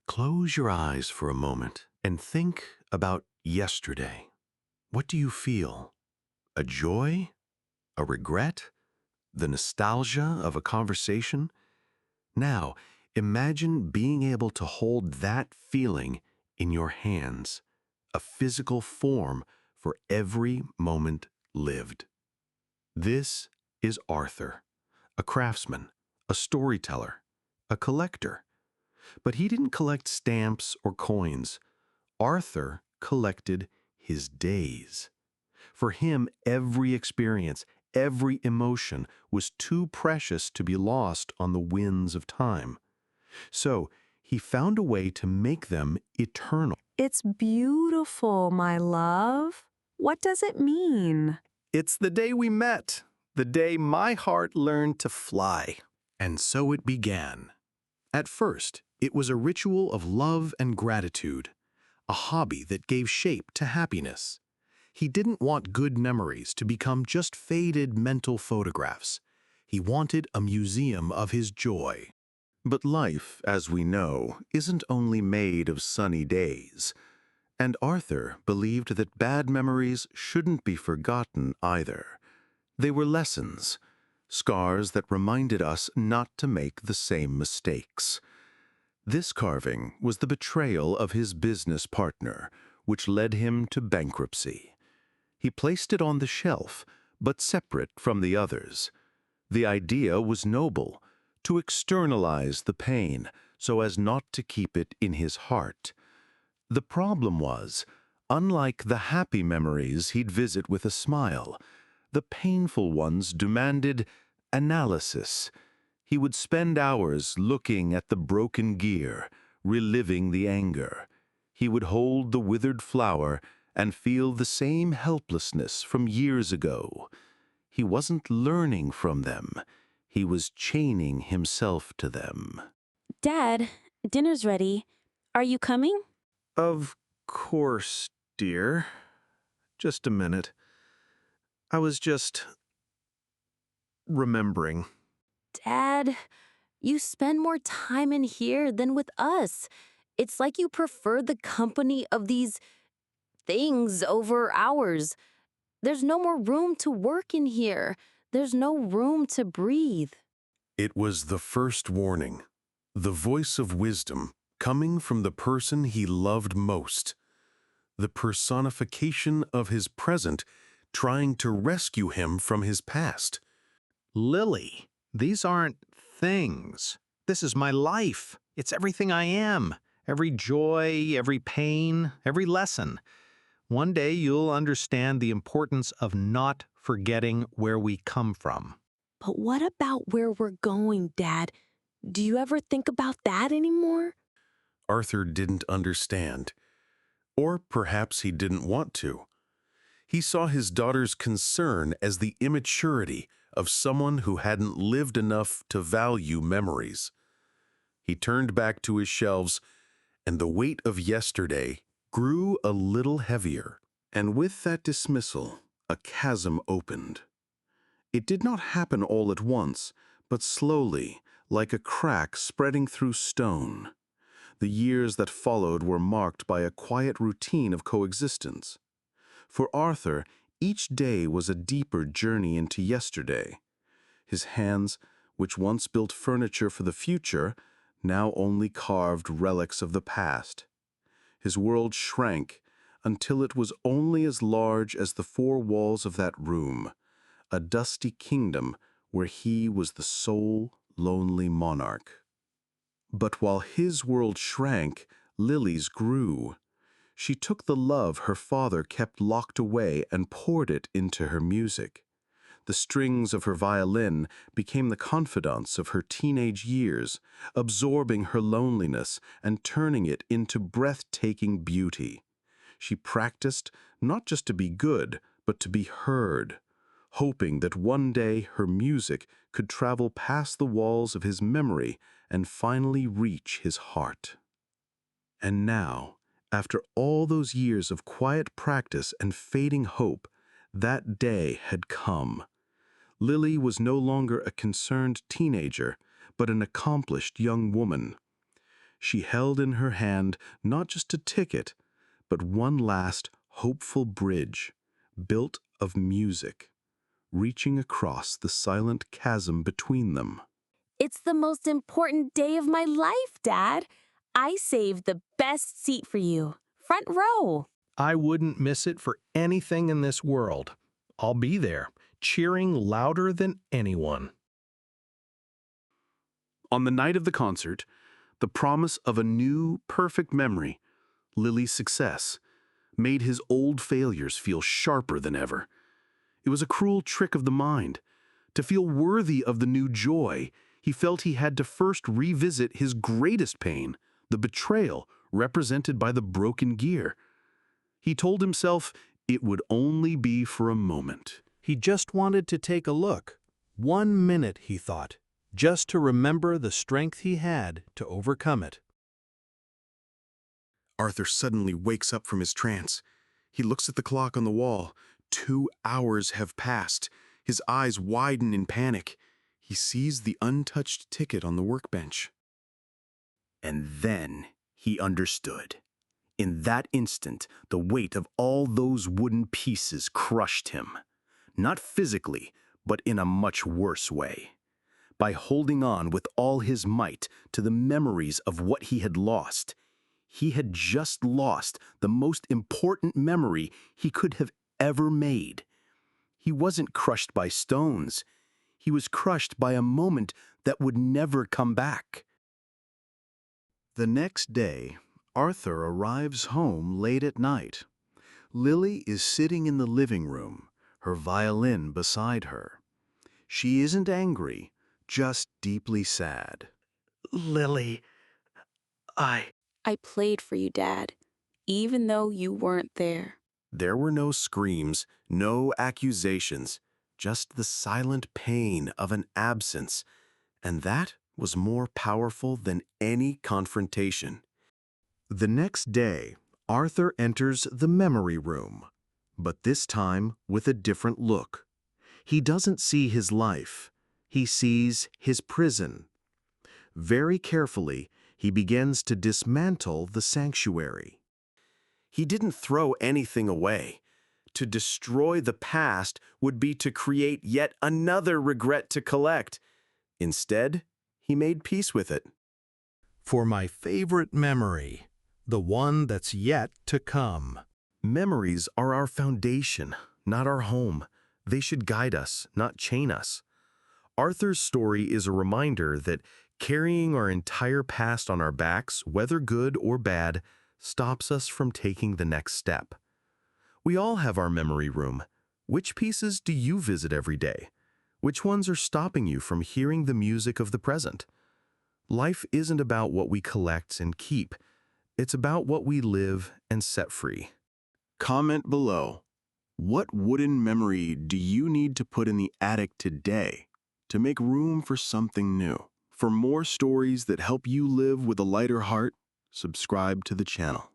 Close your eyes for a moment and think about yesterday. What do you feel? A joy? A regret? The nostalgia of a conversation? Now, imagine being able to hold that feeling in your hands, a physical form for every moment lived. This is Arthur, a craftsman, a storyteller, a collector. But he didn't collect stamps or coins. Arthur collected his days. For him, every experience, every emotion was too precious to be lost on the winds of time. So he found a way to make them eternal. It's beautiful, my love. What does it mean? It's the day we met, the day my heart learned to fly. And so it began. At first, it was a ritual of love and gratitude, a hobby that gave shape to happiness. He didn't want good memories to become just faded mental photographs. He wanted a museum of his joy. But life, as we know, isn't only made of sunny days. And Arthur believed that bad memories shouldn't be forgotten either. They were lessons, scars that reminded us not to make the same mistakes. This carving was the betrayal of his business partner, which led him to bankruptcy. He placed it on the shelf, but separate from the others. The idea was noble, to externalize the pain so as not to keep it in his heart. The problem was, unlike the happy memories he'd visit with a smile, the painful ones demanded analysis. He would spend hours looking at the broken gear, reliving the anger. He would hold the withered flower and feel the same helplessness from years ago. He wasn't learning from them. He was chaining himself to them. Dad, dinner's ready. Are you coming? Of course, dear. Just a minute. I was just remembering. Dad, you spend more time in here than with us. It's like you prefer the company of these things over ours. There's no more room to work in here. There's no room to breathe. It was the first warning, the voice of wisdom coming from the person he loved most, the personification of his present trying to rescue him from his past. Lily, these aren't things. This is my life. It's everything I am. Every joy, every pain, every lesson. One day you'll understand the importance of not forgetting where we come from. But what about where we're going, Dad? Do you ever think about that anymore? Arthur didn't understand. Or perhaps he didn't want to. He saw his daughter's concern as the immaturity of someone who hadn't lived enough to value memories. He turned back to his shelves, and the weight of yesterday grew a little heavier. And with that dismissal, a chasm opened. It did not happen all at once, but slowly, like a crack spreading through stone. The years that followed were marked by a quiet routine of coexistence. For Arthur, each day was a deeper journey into yesterday. His hands, which once built furniture for the future, now only carved relics of the past. His world shrank until it was only as large as the four walls of that room, a dusty kingdom where he was the sole, lonely monarch. But while his world shrank, Lily's grew. She took the love her father kept locked away and poured it into her music. The strings of her violin became the confidants of her teenage years, absorbing her loneliness and turning it into breathtaking beauty. She practiced not just to be good, but to be heard, hoping that one day her music could travel past the walls of his memory and finally reach his heart. And now, after all those years of quiet practice and fading hope, that day had come. Lily was no longer a concerned teenager, but an accomplished young woman. She held in her hand not just a ticket, but one last hopeful bridge, built of music, reaching across the silent chasm between them. It's the most important day of my life, Dad. I saved the best seat for you. Front row. I wouldn't miss it for anything in this world. I'll be there, cheering louder than anyone. On the night of the concert, the promise of a new, perfect memory, Lily's success, made his old failures feel sharper than ever. It was a cruel trick of the mind. To feel worthy of the new joy, he felt he had to first revisit his greatest pain, the betrayal represented by the broken gear. He told himself it would only be for a moment. He just wanted to take a look. 1 minute, he thought, just to remember the strength he had to overcome it. Arthur suddenly wakes up from his trance. He looks at the clock on the wall. 2 hours have passed. His eyes widen in panic. He sees the untouched ticket on the workbench. And then he understood. In that instant, the weight of all those wooden pieces crushed him. Not physically, but in a much worse way. By holding on with all his might to the memories of what he had lost, he had just lost the most important memory he could have ever made. He wasn't crushed by stones. He was crushed by a moment that would never come back. The next day, Arthur arrives home late at night. Lily is sitting in the living room, her violin beside her. She isn't angry, just deeply sad. Lily, I played for you, Dad, even though you weren't there. There were no screams, no accusations, just the silent pain of an absence, and that was more powerful than any confrontation. The next day, Arthur enters the memory room, but this time with a different look. He doesn't see his life. He sees his prison. Very carefully, he begins to dismantle the sanctuary. He didn't throw anything away. To destroy the past would be to create yet another regret to collect. Instead, he made peace with it. for my favorite memory, the one that's yet to come. Memories are our foundation, not our home. They should guide us, not chain us. Arthur's story is a reminder that carrying our entire past on our backs, whether good or bad, stops us from taking the next step. We all have our memory room. Which pieces do you visit every day? Which ones are stopping you from hearing the music of the present? Life isn't about what we collect and keep. It's about what we live and set free. Comment below. What wooden memory do you need to put in the attic today to make room for something new? For more stories that help you live with a lighter heart, subscribe to the channel.